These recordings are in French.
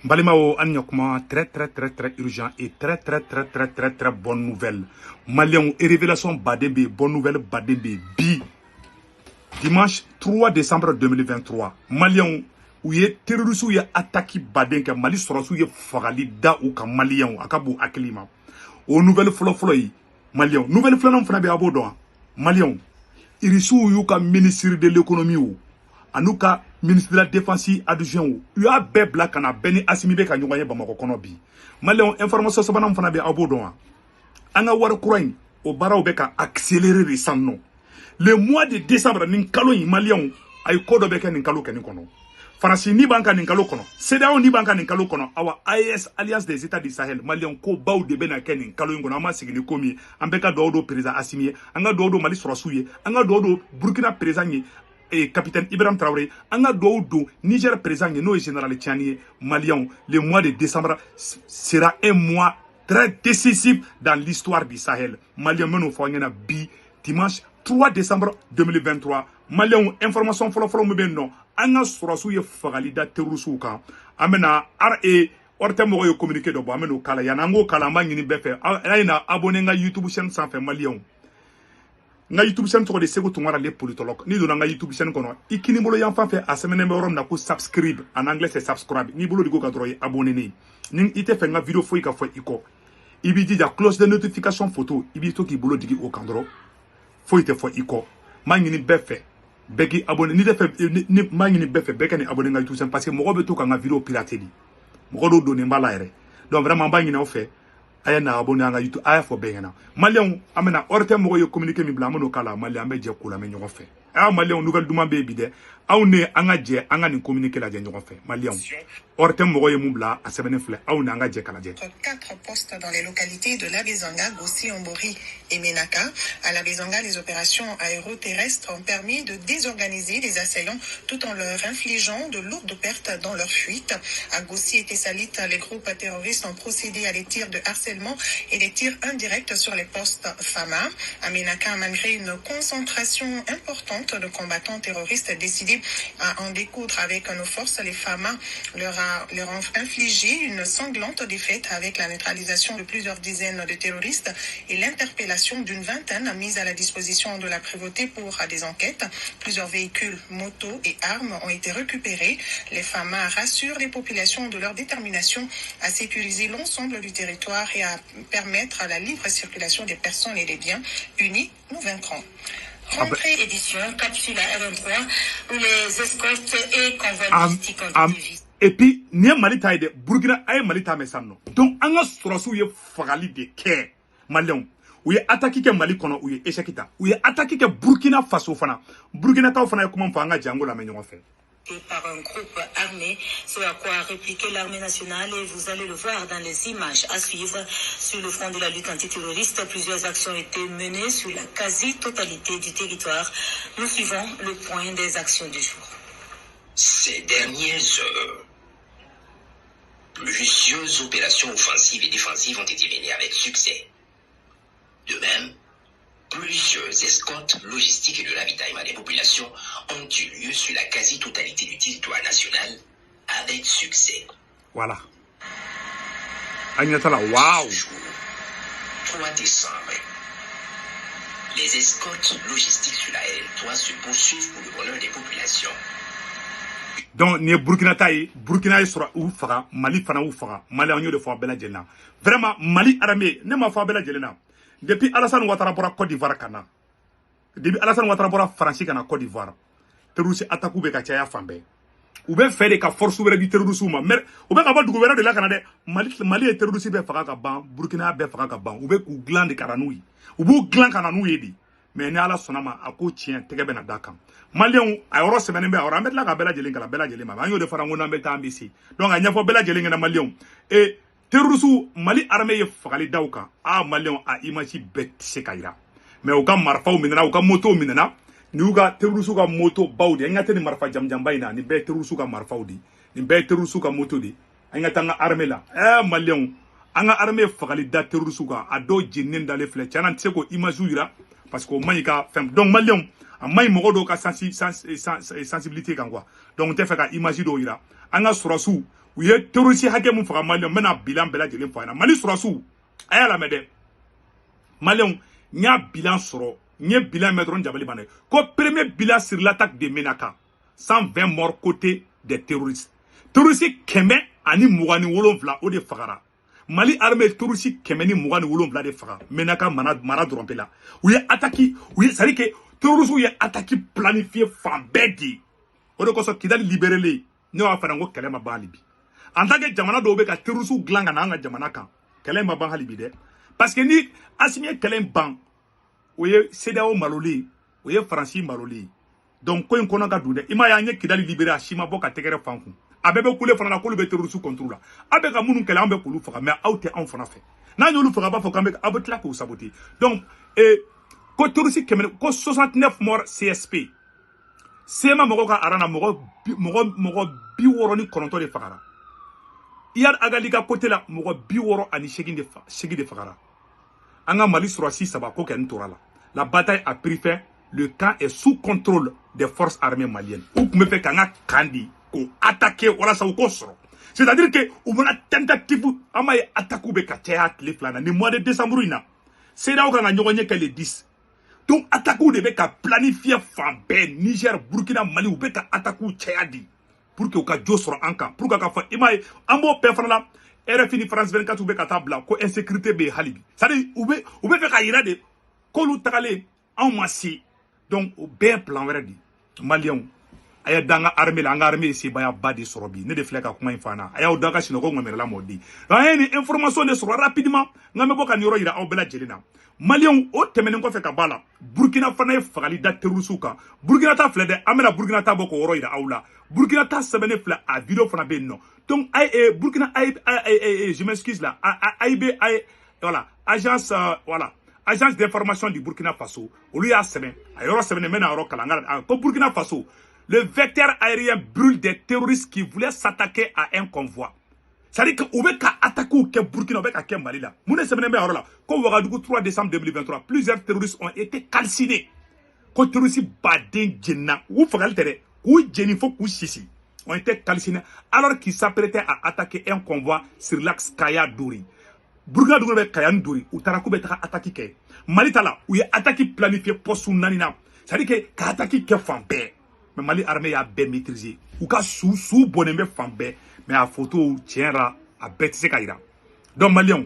Balimao Anyokma, très urgent et très bonne nouvelle. Maliens et révélation Badembe, bonne nouvelle Badembe, bi. Dimanche 3 décembre 2023, Maliens où y est terroriste où y a attaqué Badenka, Mali sorosu y fagali da ou ka Maliens, akabu aklima. Au nouvelle floy, Maliens, nouvelle flanon fana be abodo. Maliens, irisu yu ka ministre de l'économie ou. Anuka ministre de la défense adjoint ou ya be black kana beni asimi be ka nyuganye bamako kono bi Maliens information sabana fana be abodo anga war kurain o baraw be ka accélérer récemment le mois de décembre nin kalo yi Maliens ay kodo be ka nin kalo ken kono France ni banka nin kalo kono CEDEAO ni banka nin kalo kono awa AES alliance des états du Sahel Maliens ko baw de be na ken nin kalo ngono ama sigini komi ambeka dodo président asimi anga dodo Mali sorasuye anga dodo Burkina président et capitaine Ibrahim Traoré, anga do Niger présent et nous général Tchani Maliens, le mois de décembre sera un mois très décisif dans l'histoire du Sahel. Maliens meno fanyana bi dimanche 3 décembre 2023. Maliens information folo mbeno anga surasu ye fagalida terrorisou kan amena RE orte mo yo communiquer do bo ameno kala yanango kala ma ngini befe ayina abonné nga YouTube chaîne sans fait Maliens nga YouTube chaîne to de sego to ngara les politologues ni do nga YouTube chaîne kono ikini bolo yan fa fait a semaine me rom na ko subscribe en anglais c'est subscribe ni bolo digo ka droy abonné ni ite fe nga vidéo foi ka foi iko ibi di ja close de notification photo ibi to ki bolo digi o kandro foi te foi iko mangini befe begi abonné ni te fe ni mangini befe beka ni abonné nga YouTube chaîne parce que mo be to ka nga vidéo piraté di mo do ne mbala ere donc vraiment bangini o fait aya na abonné anga YouTube aya fo bengena Maliens amena orte mo yo communiquer mi bla mo kala Maliens ambe je kula me nyogo fe Maliens nouvelle duma be bi de awne anga je anga ni communiquer la je nyogo fe Maliens orte mo yo mubla a sebene fle awne anga je kala je 4 postes dans les localités de La Bezanga, Gossi, Ombori et Menaka. À La Bezanga, les opérations aéroterrestres ont permis de désorganiser les assaillants tout en leur infligeant de lourdes pertes dans leur fuite. À Gossi et Tessalit, les groupes terroristes ont procédé à des tirs de harcèlement et des tirs indirects sur les postes FAMA. À Menaka, malgré une concentration importante de combattants terroristes décidés à en découdre avec nos forces, les FAMA leur ont infligé une sanglante défaite avec la neutralisation de plusieurs dizaines de terroristes et l'interpellation d'une vingtaine mise à la disposition de la prévôté pour des enquêtes. Plusieurs véhicules, motos et armes ont été récupérés. Les FAMA rassurent les populations de leur détermination à sécuriser l'ensemble du territoire et à permettre la libre circulation des personnes et des biens. Unis, nous vaincrons. Rentrée édition, capsule R23, où les escortes et convois logistiques ont été visés. Et puis, ni Mali taille Burkina ay Mali ta mesano. Donc, anga surasu ye fagali de ke Maliens. Ou ye attaqué ke Mali kono ou ye échecita. Ou ye attaqué ke Burkina Faso fana. Burkina ta fana comment fa anga jango la menyo fait. Par un groupe armé, ce à quoi a répliqué l'armée nationale et vous allez le voir dans les images à suivre. Sur le front de la lutte antiterroriste, plusieurs actions ont été menées sur la quasi-totalité du territoire. Nous suivons le point des actions du jour. Ces dernières heures, plusieurs opérations offensives et défensives ont été menées avec succès. De même, plusieurs escortes logistiques et de ravitaillement des populations ont eu lieu sur la quasi-totalité du territoire national avec succès. Voilà. Agnatala, waouh! 3 décembre. Les escortes logistiques sur la L3 se poursuivent pour le bonheur des populations. Donc, ni Burkina taille, Burkina sera ou fera, Mali fana ou fera, Mali en de fois bella jelena. Vraiment, Mali armé, ne m'a fait bella jelena. Depuis Alassane Ouattara pour Côte d'Ivoire kana. Depuis Alassane Ouattara pour France kana Côte d'Ivoire. Terroriste attaque ou beka chaya fambe. Ou bien faire des cas force souveraine du terrorisme. Mais ou bien avoir du gouvernement de la Canada. Mali est terroriste be fera ka ban, Burkina be fera ka ban. Ou bien ou gland de Karanoui. Ou bien gland Karanoui edi. Mais ni ala sonama ako tien tege bena dakam. Maliens a yoro semaine be ora met la ka bela jelinga la bela jelima. Anyo de fara ngona mbeta ambisi. Donc a nyafo bela jelinga na Maliens. Et terrorisme Mali armée fagali dauka a Maliens a imagi bet sekaira. Mais au kam marfa ou minana au kam moto minana ni uga terrorisme ka moto baudi ngate ni marfa jambaina ni be terrorisme ka marfa udi ni be terrorisme ka moto di ngata nga armée la Maliens anga armée fagali da terrorisme ka ado jinin dale fle chana tseko imagi ira parce que maïka fem donc Maliens a maï mogo do ka sensibilité kan quoi donc te fait ka imagi do ira anga surasu u ye terroriste hakɛ mun faga Mali n bɛna bilan bɛɛ lajɛlen fɔ a ɲɛna Mali sɔrɔsiw a y'a lamɛn dɛ Maliens n y'a bilan sɔrɔ n ye bilan mɛn dɔrɔn jabali banna ko premier bilan sur l'attaque de Menaka 120 morts côté des terroristes terroristes 127 o de fagara Mali armée terroriste 127 de faga Menaka mara dɔrɔn pe la u ye attaque c'est-à-dire que terroristes ye attaque planifié fan bɛɛ de o de kosɔn Kidali libéré ne b'a fana ko kɛlɛ ma ban hali bi en tant que jamana dɔw bɛ ka terroristes dilan ka na an ka jamana kan kɛlɛ ma ban hali bi dɛ parce que ni Assimi ye kɛlɛ ban o ye CEDEAO maloli o ye Faransi maloli donc ko in kɔnɔ ka dun dɛ i m'a ye an ye Kidali libéré a si ma bɔ ka tɛgɛrɛ fan kun a bɛɛ bɛ kule fana na k'olu bɛ terroristes contre la a bɛ ka minnu kɛlɛ an bɛ k'olu faga mais aw tɛ anw fana fɛ n'an y'olu faga a b'a fɔ k'an bɛ aw bɛ tila k'u saboter donc ko terroristes 100 ko 69 morts CSP Sema mɔgɔ ka arana mɔgɔ 69 de fagara Iyad Agali ka côté la mɔgɔ 68 de fagara an ka Mali sɔrɔsi saba ko kɛ n tora la bataille a pris fin le camp est sous contrôle des forces armées maliennes u tun bɛ fɛ k'an ka kan di ko attaquer walasa u k'o sɔrɔ c'est-à-dire que u bɛna tentative an b'a ye attaque bɛ ka caya tile fila na ni mois de décembre in na CEDEAO kan ka ɲɔgɔn ɲɛ kɛ le 10 donc attaque de bɛ ka planifier fan bɛɛ Niger Burkina Mali u bɛ ka attaque caya di pour que u ka jo sɔrɔ an kan pour que ka fɔ i m'a ye an b'o bɛɛ fana la RFI ni France 24 u bɛ ka taa bila ko insécurité bɛ yen hali bi c'est-à-dire u bɛ fɛ ka yira de k'olu tagalen anw ma se donc o bɛɛ ye plan wɛrɛ di Maliens a ye da an ka armée la an ka armée ye sebayaba de sɔrɔ bi ne de filɛ ka kuma in fɔ an na a y'aw da ka sinɔgɔ ŋɔmɛrɛla mɔ di an ye nin information de sɔrɔ rapidement n bɛ bɔ ka nin yɔrɔ yira aw bɛɛ lajɛlen na Maliens o tɛmɛnen kɔfɛ ka bɔ a la Burkina fana ye fagali da terroristes kan Burkina ta filɛ dɛ an bɛna Burkina ta bɔ k'o yɔrɔ yira aw la Burkina ta sɛbɛnnen filɛ a vidéo fana bɛ yen nɔ donc Burkina je m'excuse là voilà agence agence d'information du Burkina Faso olu y'a sɛbɛn a yɔrɔ sɛbɛnnen bɛ na yɔrɔ kalan ko Burkina Faso le vecteur aérien brûle des terroristes qui voulaient s'attaquer à un convoi. C'est-à-dire qu'on veut attaquer au Burkina, on veut attaquer Mali là. Nous ne savons pas là. Comme Ouagadougou 3 décembre 2023, plusieurs terroristes ont été calcinés. Quand terroristes badin djena ou fagal tere ou djenifo ou sisi ont été calcinés alors qu'ils s'apprêtaient à attaquer un convoi sur l'axe Kaya Douri. Burkina Douri avec Kaya Douri ou Tarakou betra attaqué. Mali tala où il y a attaqué planifié pour son nanina. C'est-à-dire que attaqué qui fan bé. Mais Mali armée a bien maîtrisé. Ou ka sous bonnembe fan bé. Mais la photo tiendra à bêtiser Kaira. Donc Maliens,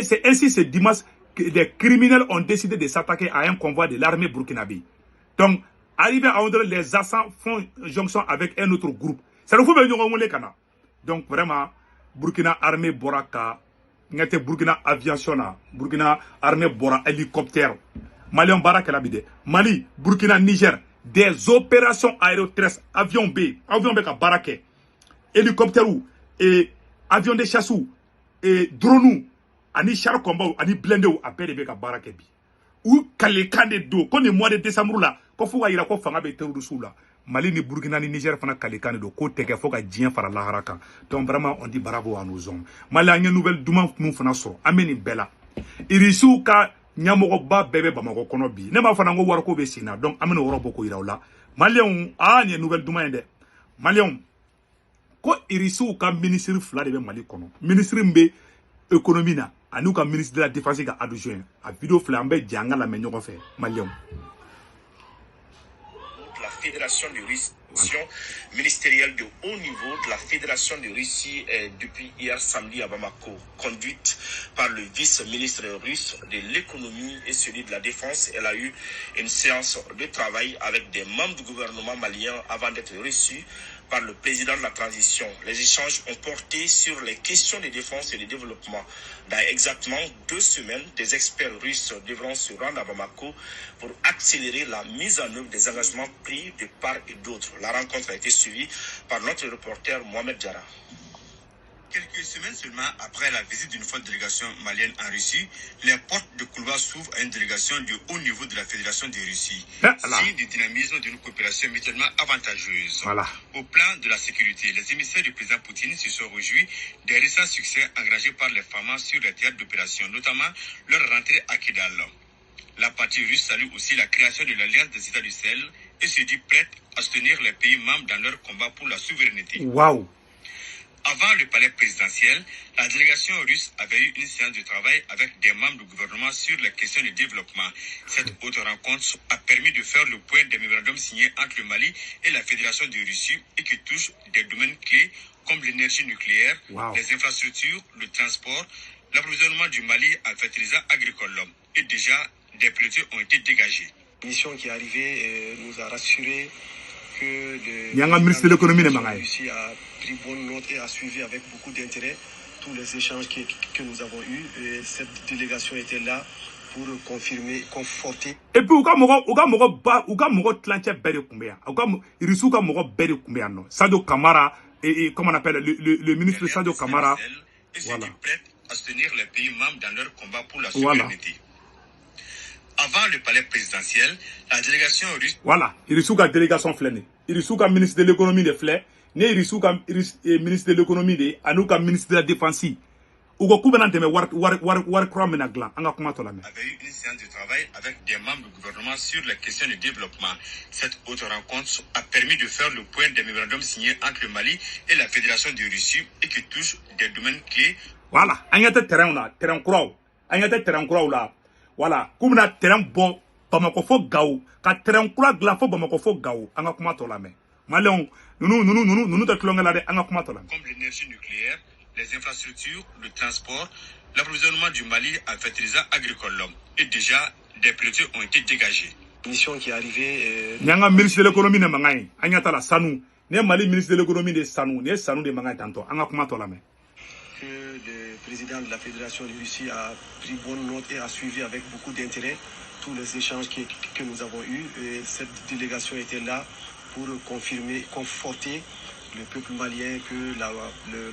c'est ainsi ce dimanche que des criminels ont décidé de s'attaquer à un convoi de l'armée burkinabé. Donc, arrivé à Ondre, les assassins font jonction avec un autre groupe. Ça nous faut venir au monde. Donc vraiment, Burkina armée Boraka, Burkina aviation, Burkina armée Bora hélicoptère. Maliens Barak Labide. Mali, Burkina, Niger, des opérations aéroterrestres, avion B ka Baraké. Hélicoptère et avion de chasse et drone ani char combat ani blindé a pere be ka baraka bi ou kalekande do ko ni mois de décembre là ko fu yira ko fanga be terroristes là Mali ni Burkina ni Niger fana kalekande do ko teke fo ka dien fara la haraka donc vraiment on dit bravo à nos hommes Mali a une nouvelle duma nous fana so ameni bela irisu ka nyamogo ba bebe bamako kono bi ne ma fana ngo war ko be sina donc ameni woro boko ira la Mali on a une nouvelle duma ende Mali on ko irisu ka ministre fla de be Mali kono ministre mbe économie na ani ka ministre de la défense ka adjoint a vidéo fla mbe janga la menyo ko fe Maliens la Fédération de Russie ministérielle de haut niveau de la Fédération de Russie depuis hier samedi à Bamako, conduite par le vice-ministre russe de l'économie et celui de la défense. Elle a eu une séance de travail avec des membres du gouvernement malien avant d'être reçue par le président de la transition. Les échanges ont porté sur les questions de défense et de développement. Dans exactement 2 semaines, des experts russes devront se rendre à Bamako pour accélérer la mise en œuvre des engagements pris de part et d'autre. La rencontre a été suivie par notre reporter Mohamed Diarra. Quelques semaines seulement après la visite d'une forte délégation malienne en Russie, les portes de couloir s'ouvrent à une délégation du haut niveau de la Fédération de Russie. Signe du dynamisme d'une coopération mutuellement avantageuse. Voilà. Au plan de la sécurité, les émissaires du président Poutine se sont réjouis des récents succès engagés par les femmes sur les théâtres d'opération, notamment leur rentrée à Kidal. La partie russe salue aussi la création de l'Alliance des États du Sahel et se dit prête à soutenir les pays membres dans leur combat pour la souveraineté. Waouh! Avant le palais présidentiel, la délégation russe avait eu une séance de travail avec des membres du gouvernement sur la question du développement. Cette haute rencontre a permis de faire le point des mémorandums signés entre le Mali et la Fédération de Russie et qui touchent des domaines clés comme l'énergie nucléaire, les infrastructures, le transport, l'approvisionnement du Mali en fertilisants agricoles. Et déjà, des priorités ont été dégagées. La mission qui est arrivée nous a rassuré que le ministre de l'économie Russie a pris bonne note et a suivi avec beaucoup d'intérêt tous les échanges que nous avons eus. Et cette délégation était là pour confirmer, conforter. Et puis, Sadio Kamara, et comment on appelle le ministre Sadio Kamara. Et sont prêts à soutenir les pays membres dans leur combat pour la souveraineté. Avant le palais présidentiel, la délégation russe... Voilà, il y a une délégation flânée. Il y a un ministre de l'économie de flé, il y a un ministre de l'économie de, un ministre de la défense. Avait eu une séance de travail avec des membres du gouvernement sur la question du développement. Cette haute rencontre a permis de faire le point des mémorandums signés entre le Mali et la Fédération de Russie et qui touchent des domaines clés. Voilà, il y a un terrain là. Voilà, comme na terrain bon, Bamako fo Gao, ka terrain kura gla fo Bamako fo Gao, anga kuma to la me. Malon, nous ta klonga la de anga kuma to la me. Comme l'énergie nucléaire, les infrastructures, le transport, l'approvisionnement du Mali en fertilisants agricoles. Et déjà, des priorités ont été dégagées. La mission qui est arrivée... Nyanga ministre de l'économie ne mangai, anga ta la Sanu, ne Mali ministre de l'économie de Sanu, ne Sanu de mangai tanto, anga kuma to la me. Que le président de la Fédération de Russie a pris bonne note et a suivi avec beaucoup d'intérêt tous les échanges que nous avons eus. Et cette délégation était là pour confirmer, conforter le peuple malien que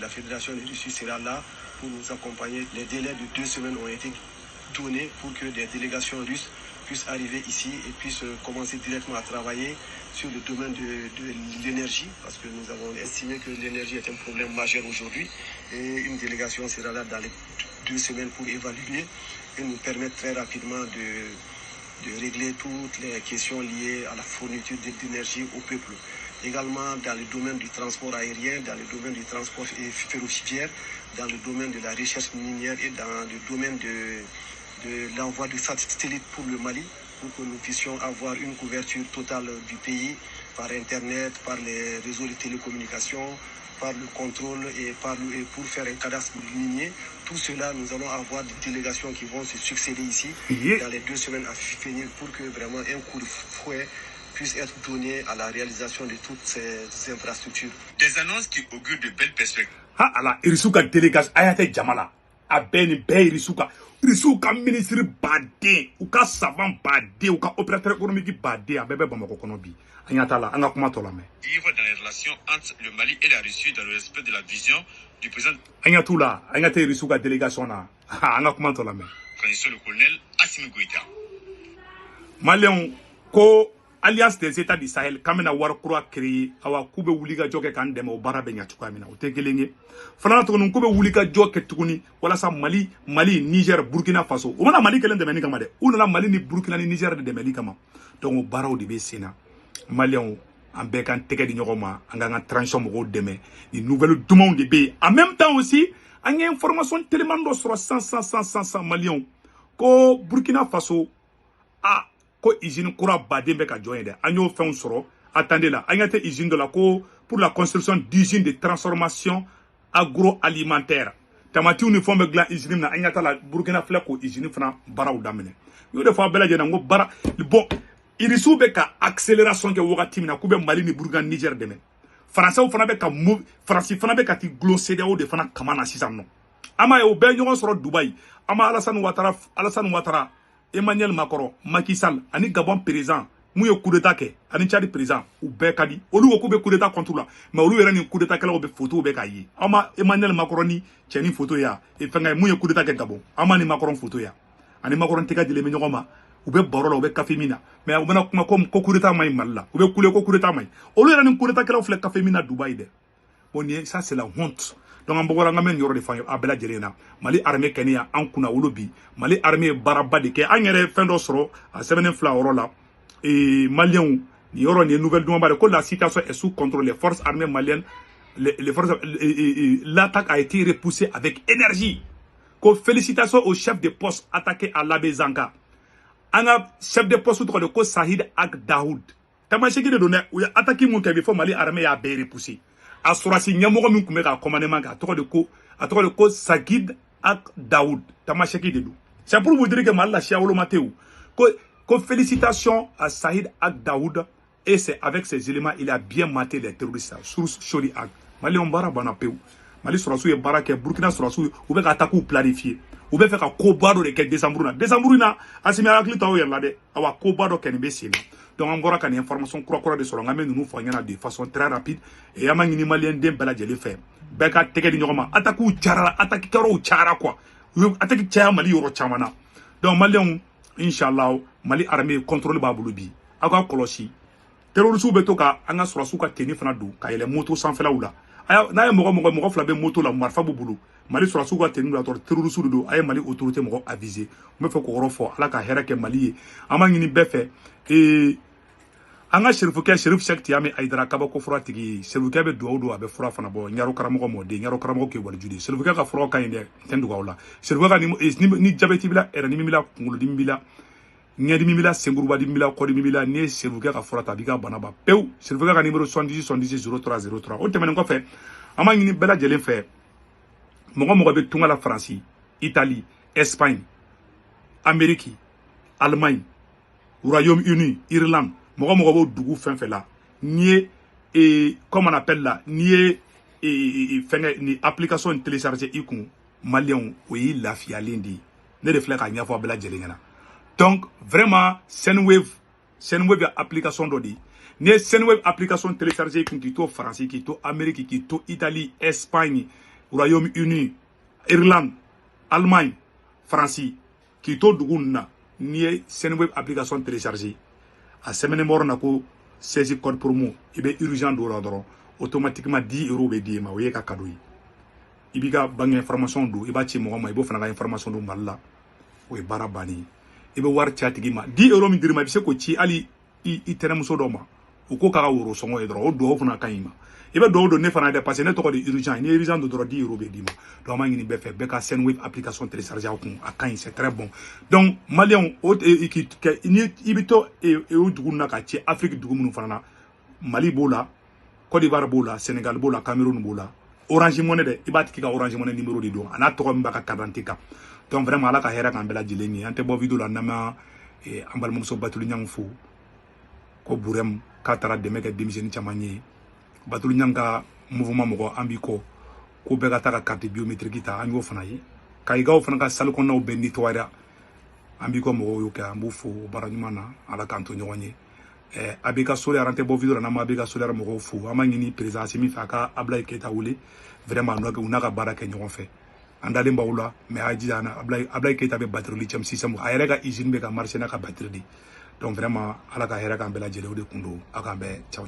la Fédération de Russie sera là pour nous accompagner. Les délais de 2 semaines ont été donnés pour que des délégations russes puissent arriver ici et puissent commencer directement à travailler sur le domaine de l'énergie, parce que nous avons estimé que l'énergie est un problème majeur aujourd'hui. Et une délégation sera là dans les 2 semaines pour évaluer et nous permettre très rapidement de régler toutes les questions liées à la fourniture d'énergie au peuple. Également dans le domaine du transport aérien, dans le domaine du transport ferroviaire, dans le domaine de la recherche minière et dans le domaine de l'envoi de satellites pour le Mali, pour que nous puissions avoir une couverture totale du pays par Internet, par les réseaux de télécommunications, par le contrôle et pour faire un cadastre minier. Tout cela, nous allons avoir des délégations qui vont se succéder ici dans les 2 semaines à venir pour que vraiment un coup de fouet puisse être donné à la réalisation de toutes ces infrastructures. Des annonces qui augurent de belles perspectives. Ah, ala, irisuka délégation, ayate jamala. Abeni be irisuka ministre bade, ou ka savant bade, ou ka opérateur économique bade, abebe Bamako konobi. Anyata la, anga kuma to la me. Vivre dans les relations entre le Mali et la Russie dans le respect de la vision du président. Anyatula, anyate irisuka délégation na. Anga kuma to la me. Transition le colonel Assimi Goïta. Malion ko Alliance des États du Sahel, kamena warkura créé, awa kube wuliga joke kan demo barabe nyatuka mina. Ote gelenge. Fana to kube wulika joke tukuni, wala sa Mali, Niger, Burkina Faso. Umana Mali kelen de meni kama de. Unala Mali ni Burkina ni Niger de meni kama. Donc barao de be sena. Malion en bekan teke di nyogoma, anga transition mo deme. Ni nouvelle dumont de be. En même temps aussi, anga information tellement do sur 100 Malion. Ko Burkina Faso a ko usine kura baden be ka joindre agno fɛnw sɔrɔ attendez là agna te usine de la ko pour la construction d'usine de transformation agroalimentaire tamati uniforme glan usine na agna ta la Burkina Faso ko usine fana baraw damene yo de fa bela jena ngo bara bon irisu be ka accélération ke wakati mina kube Mali ni Burkina Niger deme français fana be ka France fana be ka ti glossédao de fana kamana sisan no ama yo be ɲɔgɔn sɔrɔ Dubai ama Alassane Ouattara Emmanuel Macron, Macky Sall, ani Gabon président, mouye coup d'état ke, ani Tchad président, ou be kadi, olu ko be coup d'état contre la, mais olu yera ni coup d'état kala be photo be kayi. Ama Emmanuel Macron ni tcheni photo ya, e fenga mouye coup d'état ke Gabon, ama ni Macron photo ya. Ani Macron teka dile me nyoma, ou be borola ou be café mina, mais ou bena kuma comme coup d'état may malla, ou be koule coup d'état may. Olu yera ni coup d'état kala fle café mina Dubaï de. Bon ça c'est la honte. Donc on va ngamen yoro de fa abela jelena Mali armée Kenya an kuna wolobi Mali armée baraba de ke anyere fendo soro a 7 fla orola et malien ni yoro ni nouvelle duma bare ko la situation est sous contrôle les forces armées maliennes l'attaque a été repoussée avec énergie. Félicitations au chef de poste attaqué à Labezanga. Un chef de poste de Sahid Ag Daoud. Tamasheki de donner ou attaqué mon kebifo Mali armée a bé repoussé. A sorasi nyamogo min kumeka commandement ka toko de ko Sahid Ag Daoud. Tamasheki de do. C'est pour vous dire que Mali la chiaolo Mathéo. Ko félicitations à Sahid Ag Daoud et c'est avec ces éléments il a bien maté les terroristes sur Chori Ag. Mali on bara banapeu. Mali surasu ye barake Burkina surasu ou be attaque planifié. Ou be faire kobado de quel décembre na asimi akli taw yerla de awa kobado ken be sila. Donc on voit une information croix de sur ngame nous fanyana de façon très rapide et yama ngini malien dem bela jeli fait. Beka teke di nyoma attaque chara attaque karo chara quoi. Attaque chaya Mali yoro chamana. Donc malien inshallah Mali armée contrôle babulubi. Aka kolosi terroristes be to ka anga surasu ka teni fana do ka yele moto sans fela oula. Na ye mogo flabe moto la marfa bubulu Mali surasu ka teni la terroristes do ay Mali autorité mogo avisé me fait ko rofo ala ka hera ke Mali ama ngini befe anga Chérif Cheikh Tiame Aïdara kabako fura tigi Chérif be do abe fura fana bo nyaro karamogo mode nyaro karamogo ke wal judi Chérif ka fura ka inde tendu gawla Chérif ka ni jabeti bila era ni mimila ngulu dimbila Nyadi mimila senguruba dimbila kodi mimila ne Chérif ka fura tabika banaba pew Chérif ka numéro 78 o temene ko fe ama ngini bela jelen fe mogo be tunga la France Italie Espagne Amérique Allemagne Royaume-Uni Irlande mogo bo dugu fenfe la ni comment on appelle là ni ni application télécharger ikun malien o yi lafia lendi ne de fleka nya fo bela jelengana donc vraiment Senwave application dodi ni Senwave application télécharger ikun qui to France qui to Amérique qui to Italie Espagne Royaume-Uni Irlande Allemagne France qui to dugu na ni Senwave application télécharger à semaine mort na ko 16 code promo ibe urgent do la dron automatiquement 10 € be di ma o ye ka cadeau ibiga bang information do iba ci mo ma ibo fana ga information do malla o e barabani ibe war chatigi ma 10 € mi dirima bi se ko ci ali i tenem so do ma o ko ka woro so ngo e dron o do fana kayima ibe do ne fana de passer ne to ko de urgent ni urgent do dron 10 € be di ma do ma ngini be fe be ka Senwave application télécharger akun akan c'est très bon donc malien o ni ibito o duguna ka ci Afrique dugu munu fana Mali bola Côte d'Ivoire bola Sénégal bola Cameroun bola Orange Money de ibati ki ka Orange Money numéro di do ana to ko mbaka karantika donc vraiment ala ka hera kan bela jileni ante bo vidéo la nama ambal mom so batulu nyang fu ko burem katara de mega démission chamanye batulu nyanga mouvement moko ambiko ko be ka ta carte biométrique ta anyo fana yi kay gaw fana ka sal ko naw be nitwara ambiko mo yo ka mbufu baranyumana ala kanto nyonye abika sole arante bo vidéo na ma abika sole mo fu amangini président mi faka Ablaye Keita wuli vraiment no ka baraka nyon fe andale mbawula mais aji ana Ablaye Keita be batterie lithium system ayere ka usine be ka marché na ka batterie di donc vraiment ala ka hera ka bela jele o de kundo aka be ciao